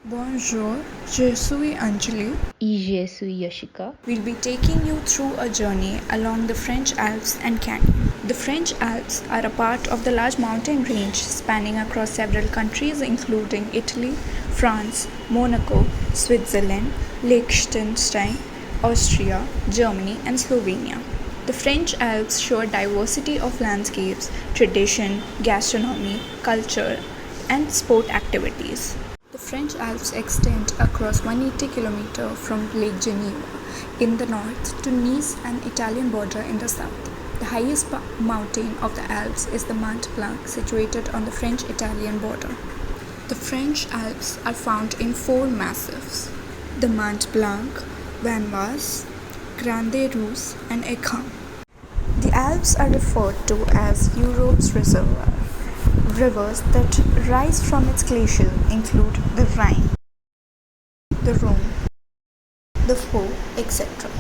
Bonjour, je suis Anjali. Et je suis Yashika. We'll be taking you through a journey along the French Alps and Canyon. The French Alps are a part of the large mountain range spanning across several countries including Italy, France, Monaco, Switzerland, Liechtenstein, Austria, Germany, and Slovenia. The French Alps show a diversity of landscapes, tradition, gastronomy, culture, and sport activities. The French Alps extend across 180 km from Lake Geneva in the north to Nice and Italian border in the south. The highest mountain of the Alps is the Mont Blanc, situated on the French-Italian border. The French Alps are found in four massifs: the Mont Blanc, Vanvas, Grande Rousse, and Écrin. The Alps are referred to as Europe's reservoir. Rivers that rise from its glacier include the Rhine, the Rhone, the Pô, etc.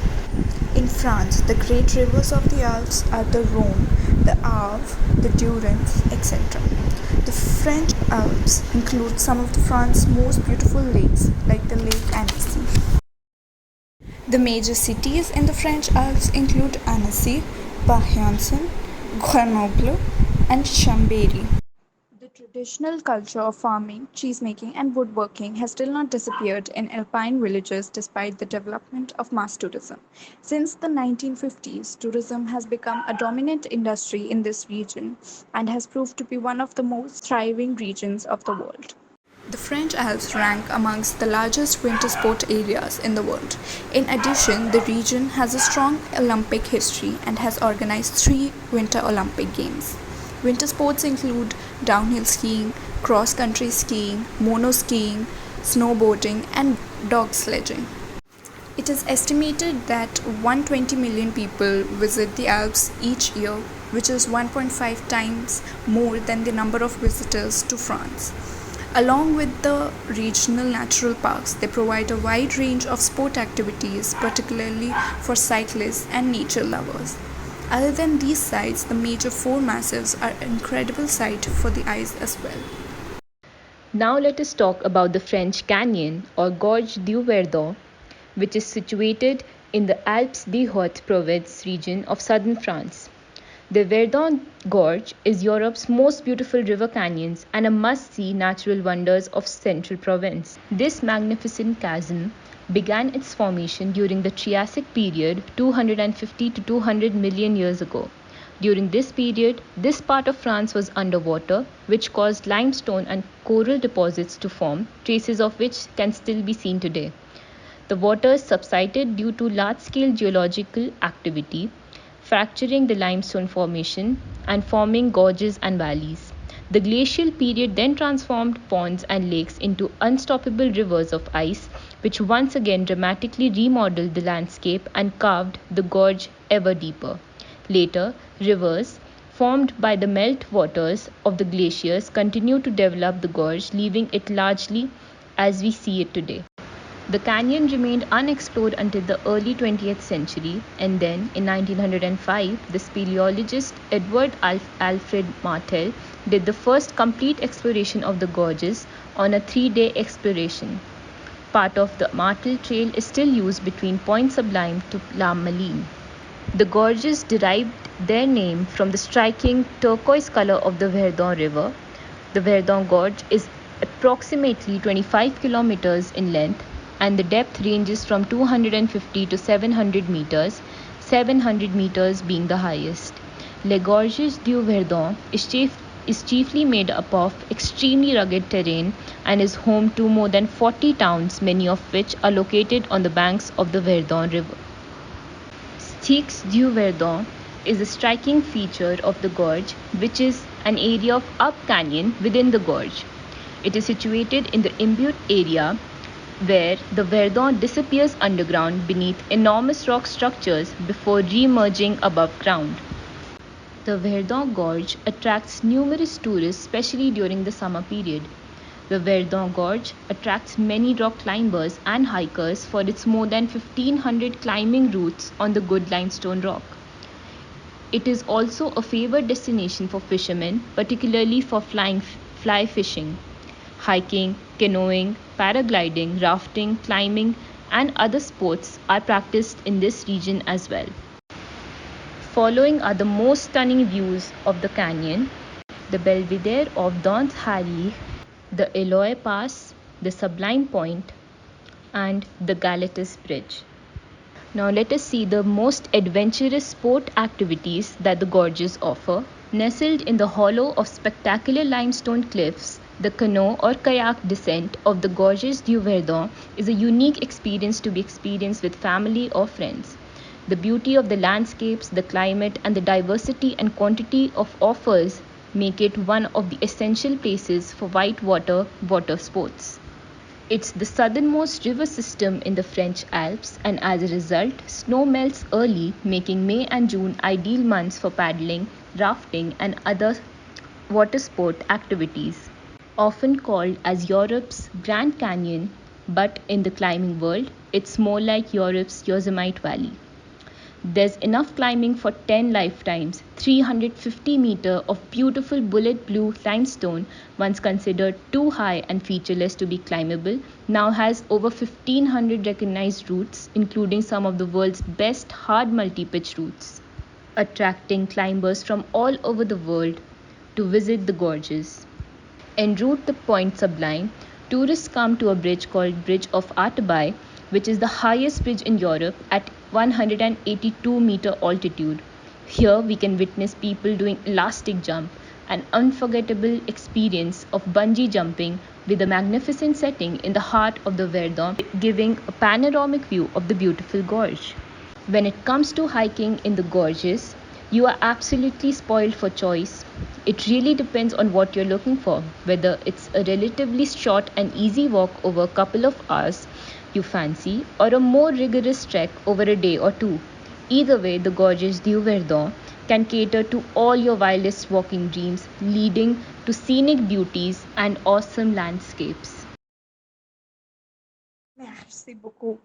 In France, the great rivers of the Alps are the Rhone, the Arve, the Durance, etc. The French Alps include some of France's most beautiful lakes, like the Lake Annecy. The major cities in the French Alps include Annecy, Briançon, Grenoble, and Chambéry. The traditional culture of farming, cheesemaking, and woodworking has still not disappeared in alpine villages despite the development of mass tourism. Since the 1950s, tourism has become a dominant industry in this region and has proved to be one of the most thriving regions of the world. The French Alps rank amongst the largest winter sport areas in the world. In addition, the region has a strong Olympic history and has organized 3 Winter Olympic Games. Winter sports include downhill skiing, cross-country skiing, mono-skiing, snowboarding, and dog sledging. It is estimated that 120 million people visit the Alps each year, which is 1.5 times more than the number of visitors to France. Along with the regional natural parks, they provide a wide range of sport activities, particularly for cyclists and nature lovers. Other than these sites, the major four massifs are an incredible sight for the eyes as well. Now let us talk about the French Canyon or Gorge du Verdon, which is situated in the Alpes de Haute Provence region of southern France. The Verdon Gorge is Europe's most beautiful river canyons and a must-see natural wonders of central Provence. This magnificent chasm began its formation during the Triassic period 250 to 200 million years ago. During this period, this part of France was underwater, which caused limestone and coral deposits to form, traces of which can still be seen today. The waters subsided due to large-scale geological activity, fracturing the limestone formation and forming gorges and valleys. The glacial period then transformed ponds and lakes into unstoppable rivers of ice, which once again dramatically remodeled the landscape and carved the gorge ever deeper. Later, rivers, formed by the melt waters of the glaciers, continued to develop the gorge, leaving it largely as we see it today. The canyon remained unexplored until the early 20th century, and then, in 1905, the speleologist Edward Alfred Martel did the first complete exploration of the gorges on a 3-day exploration. Part of the Martel Trail is still used between Point Sublime to La Malines. The gorges derived their name from the striking turquoise color of the Verdon River. The Verdon Gorge is approximately 25 kilometers in length, and the depth ranges from 250 to 700 meters, 700 meters being the highest. Les Gorges du Verdon is chiefly made up of extremely rugged terrain and is home to more than 40 towns, many of which are located on the banks of the Verdon River. Sticks du Verdon is a striking feature of the gorge, which is an area of up canyon within the gorge. It is situated in the Imbut area, where the Verdon disappears underground beneath enormous rock structures before re-emerging above ground. The Verdon Gorge attracts numerous tourists, especially during the summer period. The Verdon Gorge attracts many rock climbers and hikers for its more than 1,500 climbing routes on the good limestone rock. It is also a favored destination for fishermen, particularly for fly fishing. Hiking, canoeing, paragliding, rafting, climbing, and other sports are practiced in this region as well. Following are the most stunning views of the canyon: the Belvedere of Dons Harry, the Eloy Pass, the Sublime Point, and the Galatas Bridge. Now let us see the most adventurous sport activities that the gorges offer. Nestled in the hollow of spectacular limestone cliffs, the canoe or kayak descent of the Gorges du Verdon is a unique experience to be experienced with family or friends. The beauty of the landscapes, the climate, and the diversity and quantity of offers make it one of the essential places for whitewater water sports. It's the southernmost river system in the French Alps, and as a result, snow melts early, making May and June ideal months for paddling, rafting, and other water sport activities. Often called as Europe's Grand Canyon, but in the climbing world, it's more like Europe's Yosemite Valley. There's enough climbing for 10 lifetimes. 350 meters of beautiful bullet blue limestone, once considered too high and featureless to be climbable, now has over 1500 recognized routes, including some of the world's best hard multi-pitch routes, attracting climbers from all over the world to visit the gorges. En route to Point Sublime, tourists come to a bridge called Bridge of Artabai, which is the highest bridge in Europe at 182-meter altitude. Here we can witness people doing elastic jump, an unforgettable experience of bungee jumping with a magnificent setting in the heart of the Verdon, giving a panoramic view of the beautiful gorge. When it comes to hiking in the gorges, you are absolutely spoiled for choice. It really depends on what you're looking for, whether it's a relatively short and easy walk over a couple of hours you fancy, or a more rigorous trek over a day or two. Either way, the Gorges du Verdon can cater to all your wildest walking dreams, leading to scenic beauties and awesome landscapes. Merci beaucoup.